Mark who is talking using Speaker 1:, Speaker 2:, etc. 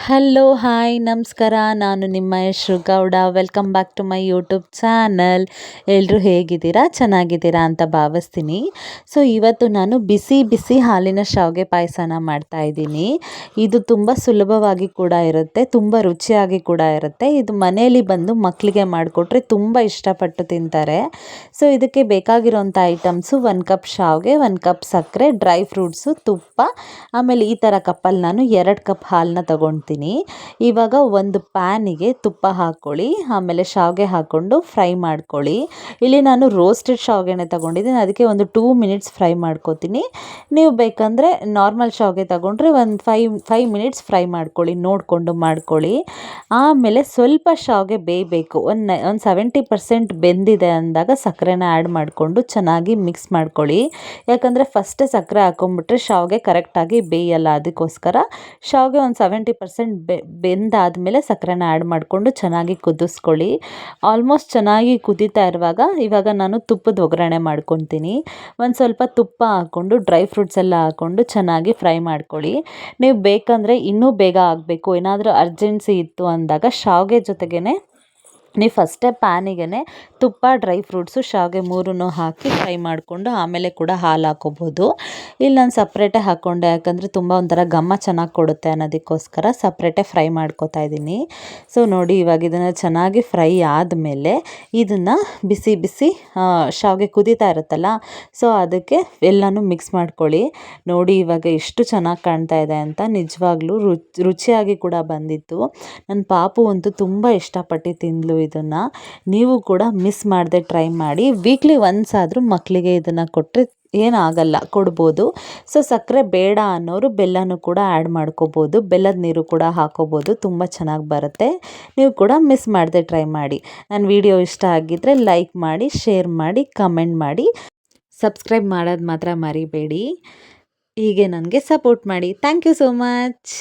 Speaker 1: Hello hi ನಮಸ್ಕಾರ. ನಾನು ನಿಮ್ಮ Yashu Gowda. Welcome back to my YouTube channel. ಎಲ್ಲರೂ ಹೇಗಿದ್ದೀರಾ? ಚೆನ್ನಾಗಿದ್ದೀರಾ ಅಂತ ಭಾವಿಸ್ತೀನಿ. ಸೊ ಇವತ್ತು ನಾನು ಬಿಸಿ ಬಿಸಿ ಹಾಲಿನ ಶಾವಿಗೆ ಪಾಯಸನ ಮಾಡ್ತಾಯಿದ್ದೀನಿ. ಇದು ತುಂಬ ಸುಲಭವಾಗಿ ಕೂಡ ಇರುತ್ತೆ, ತುಂಬ ರುಚಿಯಾಗಿ ಕೂಡ ಇರುತ್ತೆ. ಇದು ಮನೆಯಲ್ಲಿ ಬಂದು ಮಕ್ಕಳಿಗೆ ಮಾಡಿಕೊಟ್ರೆ ತುಂಬ ಇಷ್ಟಪಟ್ಟು ತಿಂತಾರೆ. ಸೊ ಇದಕ್ಕೆ ಬೇಕಾಗಿರೋಂಥ ಐಟಮ್ಸು 1 ಕಪ್ ಶಾವಿಗೆ, 1 ಕಪ್ ಸಕ್ಕರೆ, ಡ್ರೈ ಫ್ರೂಟ್ಸು, ತುಪ್ಪ, ಆಮೇಲೆ ಈ ಥರ ಕಪ್ಪಲ್ಲಿ ನಾನು 2 ಕಪ್ ಹಾಲನ್ನ ತೊಗೊಳ್ತೀನಿ. ಇವಾಗ ಒಂದು ಪ್ಯಾನಿಗೆ ತುಪ್ಪ ಹಾಕ್ಕೊಳ್ಳಿ, ಆಮೇಲೆ ಶಾವಿಗೆ ಹಾಕ್ಕೊಂಡು ಫ್ರೈ ಮಾಡ್ಕೊಳ್ಳಿ. ಇಲ್ಲಿ ನಾನು ರೋಸ್ಟೆಡ್ ಶಾವಿಗೆನೇ ತೊಗೊಂಡಿದ್ದೀನಿ, ಅದಕ್ಕೆ ಒಂದು 2 ಮಿನಿಟ್ಸ್ ಫ್ರೈ ಮಾಡ್ಕೋತೀನಿ. ನೀವು ಬೇಕಂದರೆ ನಾರ್ಮಲ್ ಶಾವಿಗೆ ತೊಗೊಂಡ್ರೆ ಒಂದು 5 ಮಿನಿಟ್ಸ್ ಫ್ರೈ ಮಾಡ್ಕೊಳ್ಳಿ, ನೋಡಿಕೊಂಡು ಮಾಡ್ಕೊಳ್ಳಿ. ಆಮೇಲೆ ಸ್ವಲ್ಪ ಶಾವಿಗೆ ಬೇಯಬೇಕು, ಒಂದು 70% ಬೆಂದಿದೆ ಅಂದಾಗ ಸಕ್ಕರೆನ ಆ್ಯಡ್ ಮಾಡಿಕೊಂಡು ಚೆನ್ನಾಗಿ ಮಿಕ್ಸ್ ಮಾಡ್ಕೊಳ್ಳಿ. ಯಾಕಂದರೆ ಫಸ್ಟೇ ಸಕ್ಕರೆ ಹಾಕ್ಕೊಂಬಿಟ್ರೆ ಶಾವಿಗೆ ಕರೆಕ್ಟಾಗಿ ಬೇಯಲ್ಲ. ಅದಕ್ಕೋಸ್ಕರ ಶಾವಿಗೆ ಒಂದು 70% ಬೆಂದಾದಮೇಲೆ ಸಕ್ಕರೆನ ಆ್ಯಡ್ ಮಾಡಿಕೊಂಡು ಚೆನ್ನಾಗಿ ಕುದಿಸ್ಕೊಳ್ಳಿ. ಆಲ್ಮೋಸ್ಟ್ ಚೆನ್ನಾಗಿ ಕುದೀತಾ ಇವಾಗ ನಾನು ತುಪ್ಪದ ಒಗ್ಗರಣೆ ಮಾಡ್ಕೊತೀನಿ. ಒಂದು ಸ್ವಲ್ಪ ತುಪ್ಪ ಹಾಕ್ಕೊಂಡು ಡ್ರೈ ಫ್ರೂಟ್ಸ್ ಎಲ್ಲ ಹಾಕ್ಕೊಂಡು ಚೆನ್ನಾಗಿ ಫ್ರೈ ಮಾಡ್ಕೊಳ್ಳಿ. ನೀವು ಬೇಕಂದರೆ ಇನ್ನೂ ಬೇಗ ಆಗಬೇಕು, ಏನಾದರೂ ಅರ್ಜೆನ್ಸಿ ಇತ್ತು ಅಂದಾಗ ಶಾವಿಗೆ ಜೊತೆಗೇ ನೀವು ಫಸ್ಟೇ ಪ್ಯಾನಿಗೆ ತುಪ್ಪ, ಡ್ರೈ ಫ್ರೂಟ್ಸು, ಶಾವಿಗೆ 3 ಹಾಕಿ ಫ್ರೈ ಮಾಡಿಕೊಂಡು ಆಮೇಲೆ ಕೂಡ ಹಾಲು ಹಾಕ್ಕೋಬೋದು. ಇಲ್ಲಿ ನಾನು ಸಪ್ರೇಟೇ ಹಾಕ್ಕೊಂಡೆ, ಯಾಕಂದರೆ ತುಂಬ ಒಂಥರ ಘಮ ಚೆನ್ನಾಗಿ ಕೊಡುತ್ತೆ ಅನ್ನೋದಕ್ಕೋಸ್ಕರ ಸಪ್ರೇಟೇ ಫ್ರೈ ಮಾಡ್ಕೋತಾ ಇದ್ದೀನಿ. ಸೊ ನೋಡಿ, ಇವಾಗ ಇದನ್ನು ಚೆನ್ನಾಗಿ ಫ್ರೈ ಆದಮೇಲೆ ಇದನ್ನು ಬಿಸಿ ಬಿಸಿ ಶಾವಿಗೆ ಕುದೀತಾ ಇರುತ್ತಲ್ಲ, ಸೊ ಅದಕ್ಕೆ ಎಲ್ಲನೂ ಮಿಕ್ಸ್ ಮಾಡ್ಕೊಳ್ಳಿ. ನೋಡಿ ಇವಾಗ ಎಷ್ಟು ಚೆನ್ನಾಗಿ ಕಾಣ್ತಾ ಇದೆ ಅಂತ, ನಿಜವಾಗ್ಲೂ ರುಚಿಯಾಗಿ ಕೂಡ ಬಂದಿತ್ತು. ನನ್ನ ಪಾಪು ಅಂತೂ ತುಂಬ ಇಷ್ಟಪಟ್ಟು ತಿಂದಳು ಇದನ್ನು. ನೀವು ಕೂಡ ಮಿಸ್ ಮಾಡದೆ ಟ್ರೈ ಮಾಡಿ. ವೀಕ್ಲಿ ಒನ್ಸ್ ಆದರೂ ಮಕ್ಕಳಿಗೆ ಇದನ್ನು ಕೊಟ್ಟರೆ ಏನಾಗಲ್ಲ, ಕೊಡ್ಬೋದು. ಸೊ ಸಕ್ಕರೆ ಬೇಡ ಅನ್ನೋರು ಬೆಲ್ಲನೂ ಕೂಡ ಆ್ಯಡ್ ಮಾಡ್ಕೋಬೋದು, ಬೆಲ್ಲದ ನೀರು ಕೂಡ ಹಾಕೋಬೋದು, ತುಂಬ ಚೆನ್ನಾಗಿ ಬರುತ್ತೆ. ನೀವು ಕೂಡ ಮಿಸ್ ಮಾಡದೆ ಟ್ರೈ ಮಾಡಿ. ನನ್ನ ವಿಡಿಯೋ ಇಷ್ಟ ಆಗಿದ್ದರೆ ಲೈಕ್ ಮಾಡಿ, ಶೇರ್ ಮಾಡಿ, ಕಮೆಂಟ್ ಮಾಡಿ, ಸಬ್ಸ್ಕ್ರೈಬ್ ಮಾಡೋದು ಮಾತ್ರ ಮರಿಬೇಡಿ. ಹೀಗೆ ನನಗೆ ಸಪೋರ್ಟ್ ಮಾಡಿ. Thank you so much.